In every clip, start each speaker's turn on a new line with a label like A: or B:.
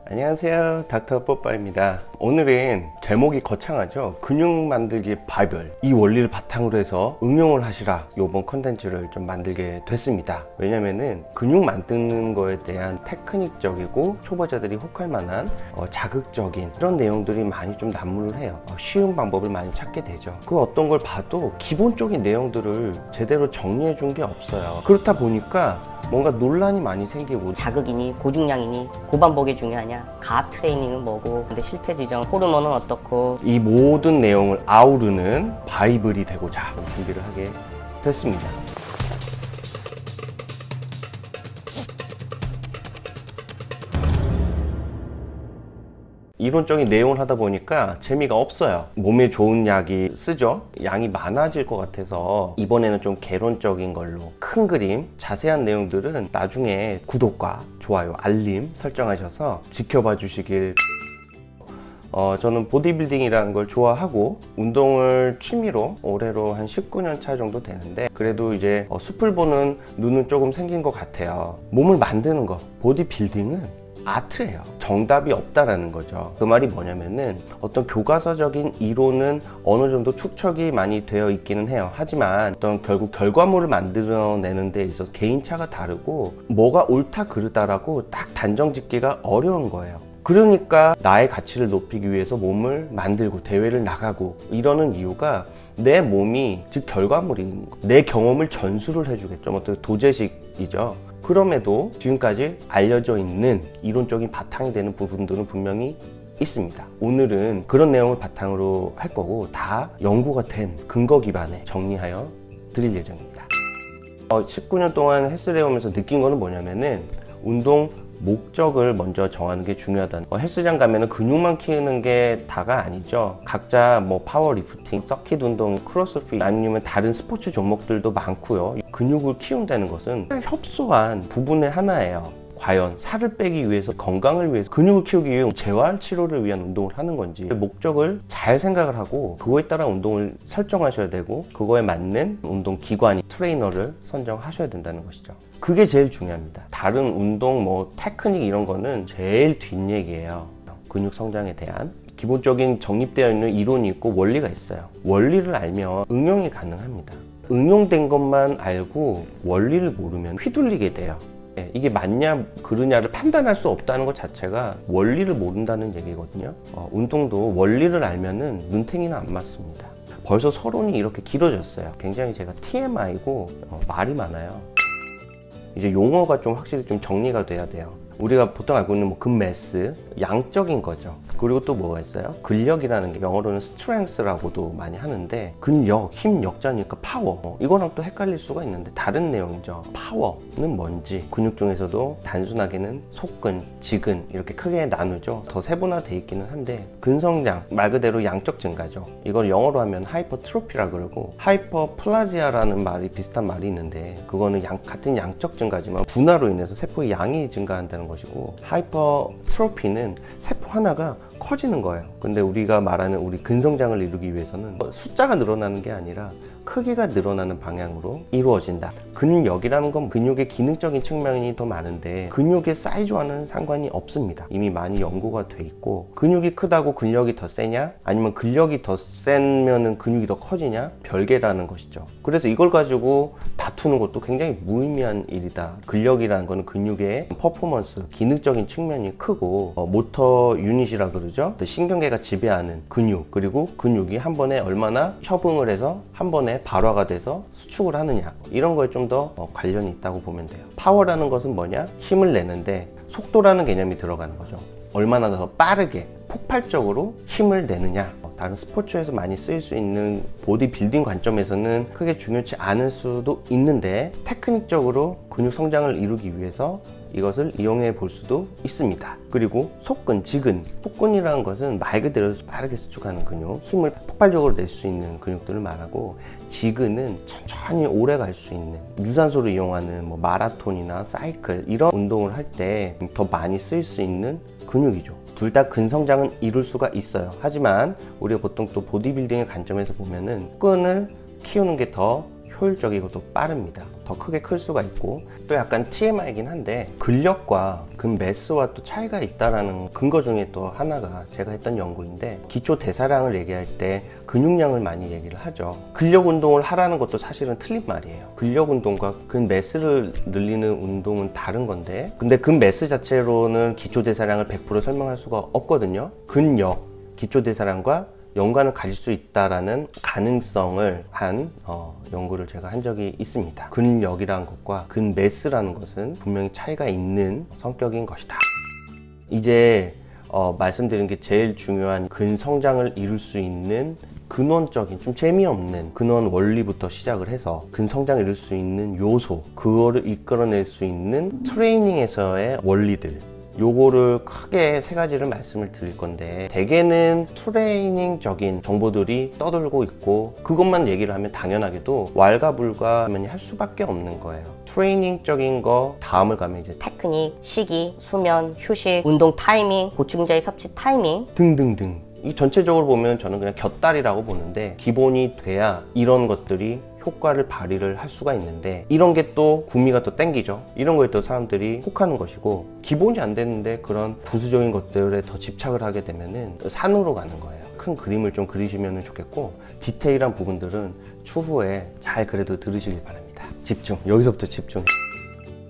A: 안녕하세요, 닥터 뽀빠입니다. 오늘은 제목이 거창하죠. 근육 만들기 바이블, 이 원리를 바탕으로 해서 응용을 하시라, 요번 컨텐츠를 좀 만들게 됐습니다. 왜냐면은 근육 만드는 거에 대한 테크닉적이고 초보자들이 혹할 만한 자극적인 이런 내용들이 많이 좀 난무를 해요. 쉬운 방법을 많이 찾게 되죠. 그 어떤 걸 봐도 기본적인 내용들을 제대로 정리해 준 게 없어요. 그렇다 보니까 뭔가 논란이 많이 생기고,
B: 자극이니 고중량이니 고반복이 중요하냐, 가압 트레이닝은 뭐고, 근데 실패 지정 호르몬은 어떻고,
A: 이 모든 내용을 아우르는 바이블이 되고자 좀 준비를 하게 됐습니다. 이론적인 내용을 하다 보니까 재미가 없어요. 몸에 좋은 약이 쓰죠. 양이 많아질 것 같아서 이번에는 좀 개론적인 걸로, 큰 그림, 자세한 내용들은 나중에 구독과 좋아요, 알림 설정하셔서 지켜봐 주시길. 저는 보디빌딩이라는 걸 좋아하고 운동을 취미로 올해로 한 19년 차 정도 되는데, 그래도 이제 숲을 보는 눈은 조금 생긴 것 같아요. 몸을 만드는 거, 보디빌딩은 아트예요. 정답이 없다라는 거죠. 그 말이 뭐냐면은, 어떤 교과서적인 이론은 어느 정도 축척이 많이 되어 있기는 해요. 하지만 어떤 결국 결과물을 만들어내는 데 있어서 개인차가 다르고, 뭐가 옳다 그르다라고 딱 단정 짓기가 어려운 거예요. 그러니까 나의 가치를 높이기 위해서 몸을 만들고 대회를 나가고 이러는 이유가, 내 몸이 즉 결과물인 거, 내 경험을 전수를 해주겠죠. 어떤 도제식이죠. 그럼에도 지금까지 알려져 있는 이론적인 바탕이 되는 부분들은 분명히 있습니다. 오늘은 그런 내용을 바탕으로 할 거고, 다 연구가 된 근거 기반에 정리하여 드릴 예정입니다. 19년 동안 헬스를 해오면서 느낀 거는 뭐냐면은, 운동 목적을 먼저 정하는 게 중요하다. 헬스장 가면은 근육만 키우는 게 다가 아니죠. 각자 뭐 파워리프팅, 서킷 운동, 크로스핏, 아니면 다른 스포츠 종목들도 많고요. 근육을 키운다는 것은 협소한 부분의 하나예요. 과연 살을 빼기 위해서, 건강을 위해서, 근육을 키우기 위해 재활 치료를 위한 운동을 하는 건지, 목적을 잘 생각을 하고 그거에 따라 운동을 설정하셔야 되고, 그거에 맞는 운동 기관이, 트레이너를 선정하셔야 된다는 것이죠. 그게 제일 중요합니다. 다른 운동 뭐 테크닉 이런 거는 제일 뒷얘기예요. 근육 성장에 대한 기본적인 정립되어 있는 이론이 있고 원리가 있어요. 원리를 알면 응용이 가능합니다. 응용된 것만 알고 원리를 모르면 휘둘리게 돼요. 이게 맞냐 그르냐를 판단할 수 없다는 것 자체가 원리를 모른다는 얘기거든요. 운동도 원리를 알면은 눈탱이는 안 맞습니다. 벌써 서론이 이렇게 길어졌어요. 굉장히 제가 TMI고 말이 많아요. 이제 용어가 좀 확실히 좀 정리가 돼야 돼요. 우리가 보통 알고 있는 뭐 근매스, 양적인 거죠. 그리고 또 뭐가 있어요? 근력이라는 게 영어로는 strength라고도 많이 하는데, 근력, 힘 역자니까 파워. 이거랑 또 헷갈릴 수가 있는데 다른 내용이죠. 파워는 뭔지, 근육 중에서도 단순하게는 속근, 지근 이렇게 크게 나누죠. 더 세분화돼 있기는 한데, 근성장 말 그대로 양적 증가죠. 이걸 영어로 하면 하이퍼트로피라 그러고, 하이퍼플라지아라는 말이 비슷한 말이 있는데, 그거는 같은 양적 증가지만 분화로 인해서 세포의 양이 증가한다는 것이고, 하이퍼트로피는 세포 하나가 커지는 거예요. 근데 우리가 말하는 우리 근성장을 이루기 위해서는 숫자가 늘어나는 게 아니라 크기가 늘어나는 방향으로 이루어진다. 근력이라는 건 근육의 기능적인 측면이 더 많은데, 근육의 사이즈와는 상관이 없습니다. 이미 많이 연구가 돼 있고, 근육이 크다고 근력이 더 세냐, 아니면 근력이 더 세면은 근육이 더 커지냐, 별개라는 것이죠. 그래서 이걸 가지고 다투는 것도 굉장히 무의미한 일이다. 근력이라는 거는 근육의 퍼포먼스, 기능적인 측면이 크고, 모터 유닛이라 그러죠. 신경계가 지배하는 근육, 그리고 근육이 한 번에 얼마나 협응을 해서 한 번에 발화가 돼서 수축을 하느냐, 이런 거에 좀 더 관련이 있다고 보면 돼요. 파워라는 것은 뭐냐? 힘을 내는데, 속도라는 개념이 들어가는 거죠. 얼마나 더 빠르게 폭발적으로 힘을 내느냐. 다른 스포츠에서 많이 쓰일 수 있는 보디빌딩 관점에서는 크게 중요치 않을 수도 있는데, 테크닉적으로 근육 성장을 이루기 위해서 이것을 이용해 볼 수도 있습니다. 그리고 속근, 지근, 속근이라는 것은 말 그대로 빠르게 수축하는 근육, 힘을 폭발적으로 낼 수 있는 근육들을 말하고, 지근은 천천히 오래 갈 수 있는, 유산소를 이용하는 뭐 마라톤이나 사이클 이런 운동을 할 때 더 많이 쓰일 수 있는 근육이죠. 둘 다 근성장은 이룰 수가 있어요. 하지만 우리가 보통 또 보디빌딩의 관점에서 보면은 끈을 키우는 게 더 효율적이고 또 빠릅니다. 더 크게 클 수가 있고, 또 약간 TMI이긴 한데 근력과 근매스와 또 차이가 있다라는 근거 중에 또 하나가 제가 했던 연구인데, 기초 대사량을 얘기할 때 근육량을 많이 얘기를 하죠. 근력 운동을 하라는 것도 사실은 틀린 말이에요. 근력 운동과 근매스를 늘리는 운동은 다른 건데, 근데 근매스 자체로는 기초 대사량을 100% 설명할 수가 없거든요. 근력, 기초 대사량과 연관을 가질 수 있다라는 가능성을 한 연구를 제가 한 적이 있습니다. 근력이라는 것과 근매스라는 것은 분명히 차이가 있는 성격인 것이다. 이제 말씀드린 게 제일 중요한 근성장을 이룰 수 있는 근원적인, 좀 재미없는 근원 원리부터 시작을 해서 근성장을 이룰 수 있는 요소, 그거를 이끌어낼 수 있는 트레이닝에서의 원리들, 요거를 크게 세 가지를 말씀을 드릴 건데, 대개는 트레이닝적인 정보들이 떠돌고 있고 그것만 얘기를 하면 당연하게도 왈가불가하면 할 수밖에 없는 거예요. 트레이닝적인 거 다음을 가면 이제
B: 테크닉, 시기, 수면, 휴식, 운동 타이밍, 보충자의 섭취 타이밍
A: 등등등, 이 전체적으로 보면 저는 그냥 곁다리라고 보는데, 기본이 돼야 이런 것들이 효과를 발휘를 할 수가 있는데, 이런 게 또 구미가 또 땡기죠. 이런 거에 또 사람들이 혹하는 것이고, 기본이 안 되는데 그런 부수적인 것들에 더 집착을 하게 되면은 산으로 가는 거예요. 큰 그림을 좀 그리시면 좋겠고, 디테일한 부분들은 추후에 잘 그래도 들으시길 바랍니다. 집중, 여기서부터 집중.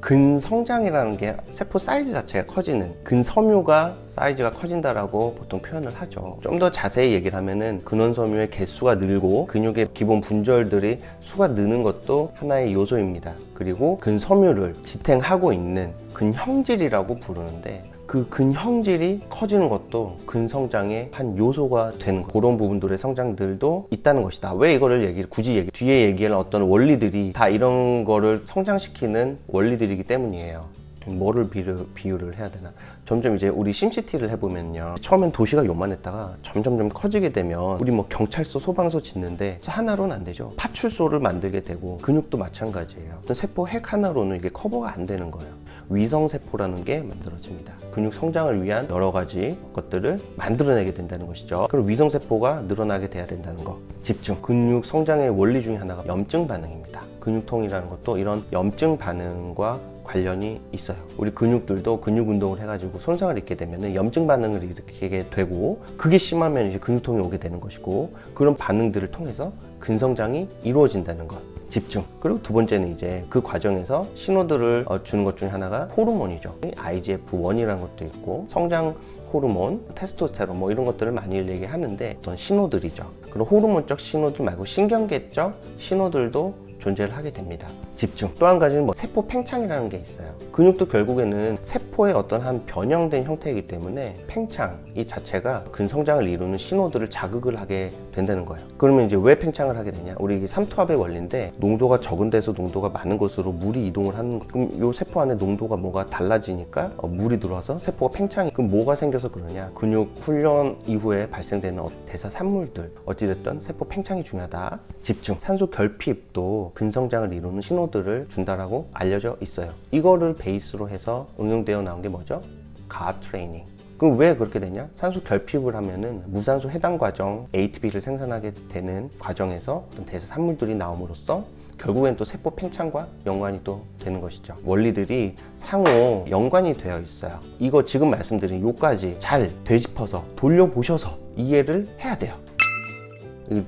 A: 근성장이라는 게 세포 사이즈 자체가 커지는, 근섬유가 사이즈가 커진다라고 보통 표현을 하죠. 좀 더 자세히 얘기를 하면은 근원섬유의 개수가 늘고 근육의 기본 분절들이 수가 느는 것도 하나의 요소입니다. 그리고 근섬유를 지탱하고 있는 근형질이라고 부르는데, 그 근형질이 커지는 것도 근성장의 한 요소가 되는 거, 그런 부분들의 성장들도 있다는 것이다. 왜 이거를 뒤에 얘기할 어떤 원리들이 다 이런 거를 성장시키는 원리들이기 때문이에요. 뭐를 비유를 해야 되나? 점점 이제 우리 심시티를 해보면요, 처음엔 도시가 요만했다가 점점 커지게 되면 우리 뭐 경찰서, 소방서 짓는데 하나로는 안 되죠. 파출소를 만들게 되고, 근육도 마찬가지예요. 어떤 세포 핵 하나로는 이게 커버가 안 되는 거예요. 위성세포라는 게 만들어집니다. 근육 성장을 위한 여러 가지 것들을 만들어내게 된다는 것이죠. 그럼 위성세포가 늘어나게 돼야 된다는 거. 집중. 근육 성장의 원리 중에 하나가 염증 반응입니다. 근육통이라는 것도 이런 염증 반응과 관련이 있어요. 우리 근육들도 근육 운동을 해가지고 손상을 입게 되면 염증 반응을 일으키게 되고, 그게 심하면 이제 근육통이 오게 되는 것이고, 그런 반응들을 통해서 근성장이 이루어진다는 것. 집중. 그리고 두 번째는 이제 그 과정에서 신호들을 주는 것 중에 하나가 호르몬이죠. IGF-1이라는 것도 있고, 성장 호르몬, 테스토스테론 뭐 이런 것들을 많이 얘기하는데, 어떤 신호들이죠. 그리고 호르몬적 신호들 말고 신경계적 신호들도 존재를 하게 됩니다. 집중. 또 한 가지는 세포 팽창이라는 게 있어요. 근육도 결국에는 세포의 어떤 한 변형된 형태이기 때문에 팽창 이 자체가 근성장을 이루는 신호들을 자극을 하게 된다는 거예요. 그러면 이제 왜 팽창을 하게 되냐? 우리 이게 삼투압의 원리인데, 농도가 적은 데서 농도가 많은 곳으로 물이 이동을 하는 거. 그럼 이 세포 안에 농도가 뭐가 달라지니까 물이 들어와서 세포가 팽창이. 그럼 뭐가 생겨서 그러냐? 근육 훈련 이후에 발생되는 대사 산물들, 어찌됐든 세포 팽창이 중요하다. 집중. 산소 결핍도 근성장을 이루는 신호들을 준다라고 알려져 있어요. 이거를 베이스로 해서 응용되어 나온 게 뭐죠? 가압 트레이닝. 그럼 왜 그렇게 되냐? 산소 결핍을 하면은 무산소 해당 과정, ATP를 생산하게 되는 과정에서 어떤 대사 산물들이 나옴으로써 결국엔 또 세포 팽창과 연관이 또 되는 것이죠. 원리들이 상호 연관이 되어 있어요. 이거 지금 말씀드린 요까지 잘 되짚어서 돌려보셔서 이해를 해야 돼요.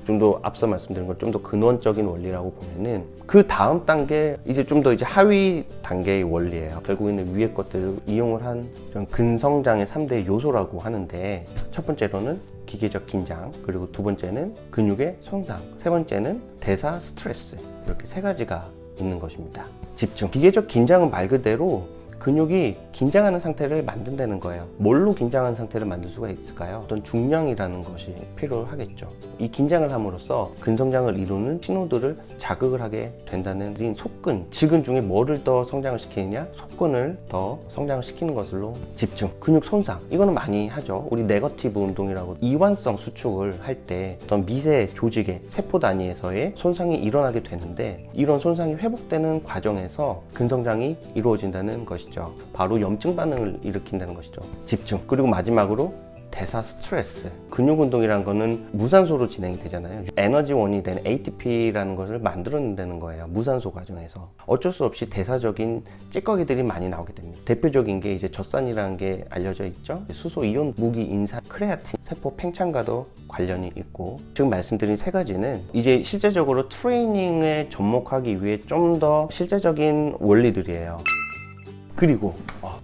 A: 좀 더 앞서 말씀드린 걸 좀 더 근원적인 원리라고 보면은, 그 다음 단계, 이제 좀 더 이제 하위 단계의 원리예요. 결국에는 위의 것들을 이용을 한 근성장의 3대 요소라고 하는데, 첫 번째로는 기계적 긴장, 그리고 두 번째는 근육의 손상, 세 번째는 대사 스트레스, 이렇게 세 가지가 있는 것입니다. 집중. 기계적 긴장은 말 그대로 근육이 긴장하는 상태를 만든다는 거예요. 뭘로 긴장하는 상태를 만들 수가 있을까요? 어떤 중량이라는 것이 필요하겠죠. 이 긴장을 함으로써 근성장을 이루는 신호들을 자극을 하게 된다는 속근, 지근 중에 뭐를 더 성장을 시키느냐? 속근을 더 성장을 시키는 것으로 집중. 근육 손상, 이거는 많이 하죠. 우리 네거티브 운동이라고 이완성 수축을 할 때 어떤 미세 조직의 세포 단위에서의 손상이 일어나게 되는데, 이런 손상이 회복되는 과정에서 근성장이 이루어진다는 것이죠. 바로 염증 반응을 일으킨다는 것이죠. 집중. 그리고 마지막으로 대사 스트레스. 근육 운동이란 거는 무산소로 진행이 되잖아요. 에너지원이 된 ATP라는 것을 만들어낸다는 거예요. 무산소 과정에서. 어쩔 수 없이 대사적인 찌꺼기들이 많이 나오게 됩니다. 대표적인 게 이제 젖산이라는 게 알려져 있죠. 수소, 이온, 무기, 인산, 크레아틴, 세포 팽창과도 관련이 있고, 지금 말씀드린 세 가지는 이제 실제적으로 트레이닝에 접목하기 위해 좀 더 실제적인 원리들이에요. 그리고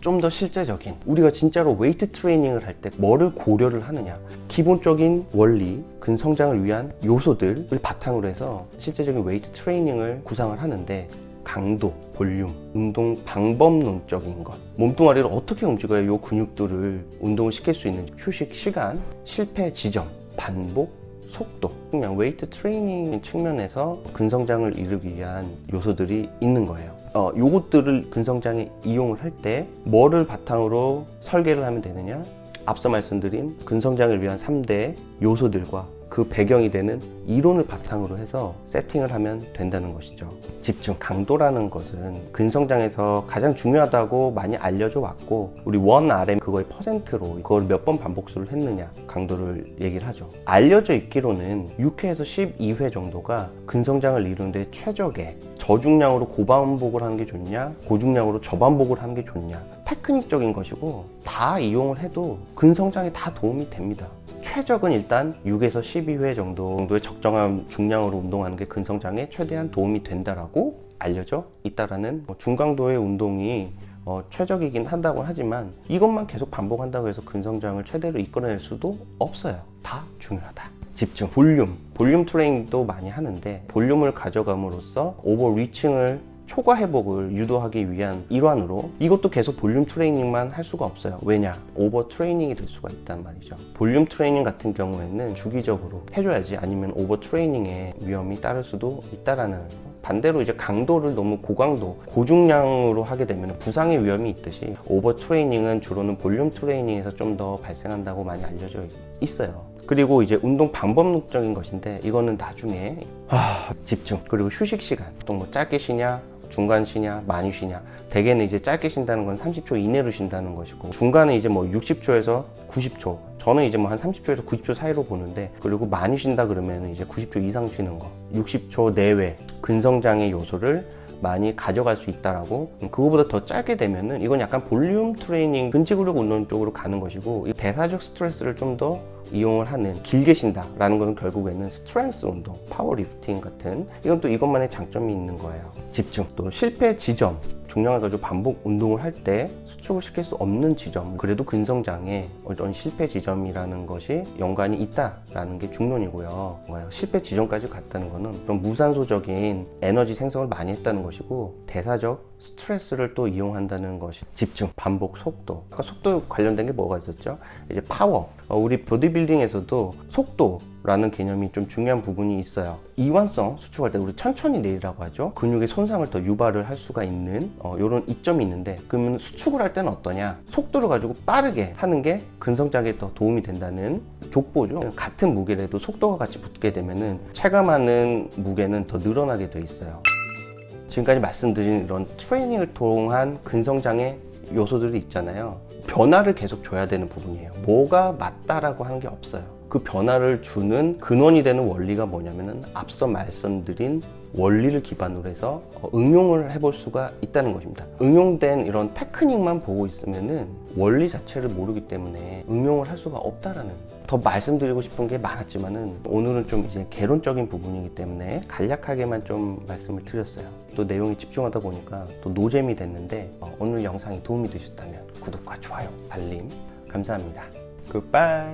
A: 좀 더 실제적인, 우리가 진짜로 웨이트 트레이닝을 할 때 뭐를 고려를 하느냐, 기본적인 원리, 근성장을 위한 요소들을 바탕으로 해서 실제적인 웨이트 트레이닝을 구상을 하는데, 강도, 볼륨, 운동 방법론적인 것, 몸뚱아리를 어떻게 움직여야 이 근육들을 운동을 시킬 수 있는지, 휴식 시간, 실패 지점, 반복, 속도, 그냥 웨이트 트레이닝 측면에서 근성장을 이루기 위한 요소들이 있는 거예요. 요것들을 근성장에 이용을 할 때 뭐를 바탕으로 설계를 하면 되느냐? 앞서 말씀드린 근성장을 위한 3대 요소들과 그 배경이 되는 이론을 바탕으로 해서 세팅을 하면 된다는 것이죠. 집중, 강도라는 것은 근성장에서 가장 중요하다고 많이 알려져 왔고, 우리 1RM 그거의 퍼센트로 그걸 몇 번 반복수를 했느냐 강도를 얘기를 하죠. 알려져 있기로는 6회에서 12회 정도가 근성장을 이루는데 최적의, 저중량으로 고반복을 하는 게 좋냐, 고중량으로 저반복을 하는 게 좋냐, 테크닉적인 것이고 다 이용을 해도 근성장에 다 도움이 됩니다. 최적은 일단 6에서 12회 정도의 적정한 중량으로 운동하는 게 근성장에 최대한 도움이 된다라고 알려져 있다라는, 중강도의 운동이 최적이긴 한다고 하지만 이것만 계속 반복한다고 해서 근성장을 최대로 이끌어낼 수도 없어요. 다 중요하다. 집중, 볼륨 트레이닝도 많이 하는데, 볼륨을 가져감으로써 오버리칭을 초과 회복을 유도하기 위한 일환으로 이것도 계속 볼륨 트레이닝만 할 수가 없어요. 왜냐? 오버 트레이닝이 될 수가 있단 말이죠. 볼륨 트레이닝 같은 경우에는 주기적으로 해줘야지, 아니면 오버 트레이닝의 위험이 따를 수도 있다라는. 반대로 이제 강도를 너무 고강도, 고중량으로 하게 되면 부상의 위험이 있듯이, 오버 트레이닝은 주로는 볼륨 트레이닝에서 좀 더 발생한다고 많이 알려져 있어요. 그리고 이제 운동 방법론적인 것인데, 이거는 나중에 집중, 그리고 휴식 시간, 또 뭐 짧게 쉬냐, 중간 쉬냐, 많이 쉬냐. 대개는 이제 짧게 쉰다는 건 30초 이내로 쉰다는 것이고, 중간에 이제 뭐 60초에서 90초, 저는 이제 뭐 한 30초에서 90초 사이로 보는데, 그리고 많이 쉰다 그러면 이제 90초 이상 쉬는 거, 60초 내외 근성장의 요소를 많이 가져갈 수 있다라고. 그거보다 더 짧게 되면은 이건 약간 볼륨 트레이닝, 근지구력 운동 쪽으로 가는 것이고, 이 대사적 스트레스를 좀 더 이용을 하는, 길게 쉰다라는 것은 결국에는 스트렝스 운동, 파워리프팅 같은, 이건 또 이것만의 장점이 있는 거예요. 집중, 또 실패 지점, 중량을 가지고 반복 운동을 할 때 수축을 시킬 수 없는 지점, 그래도 근성장에 어떤 실패 지점이라는 것이 연관이 있다라는 게 중론이고요. 실패 지점까지 갔다는 거는 그런 무산소적인 에너지 생성을 많이 했다는 것이고, 대사적 스트레스를 또 이용한다는 것이 집중, 반복, 속도. 아까 속도 관련된 게 뭐가 있었죠? 이제 파워. 우리 보디빌딩에서도 속도라는 개념이 좀 중요한 부분이 있어요. 이완성 수축할 때 우리 천천히 내리라고 하죠. 근육의 손상을 더 유발을 할 수가 있는 이런 이점이 있는데, 그러면 수축을 할 때는 어떠냐? 속도를 가지고 빠르게 하는 게 근성장에 더 도움이 된다는 족보죠. 같은 무게라도 속도가 같이 붙게 되면은 체감하는 무게는 더 늘어나게 돼 있어요. 지금까지 말씀드린 이런 트레이닝을 통한 근성장의 요소들이 있잖아요. 변화를 계속 줘야 되는 부분이에요. 뭐가 맞다라고 하는 게 없어요. 그 변화를 주는 근원이 되는 원리가 뭐냐면은 앞서 말씀드린 원리를 기반으로 해서 응용을 해볼 수가 있다는 것입니다. 응용된 이런 테크닉만 보고 있으면은 원리 자체를 모르기 때문에 응용을 할 수가 없다라는. 더 말씀드리고 싶은 게 많았지만은 오늘은 좀 이제 개론적인 부분이기 때문에 간략하게만 좀 말씀을 드렸어요. 또 내용이 집중하다 보니까 또 노잼이 됐는데, 오늘 영상이 도움이 되셨다면 구독과 좋아요, 알림 감사합니다. 굿바이.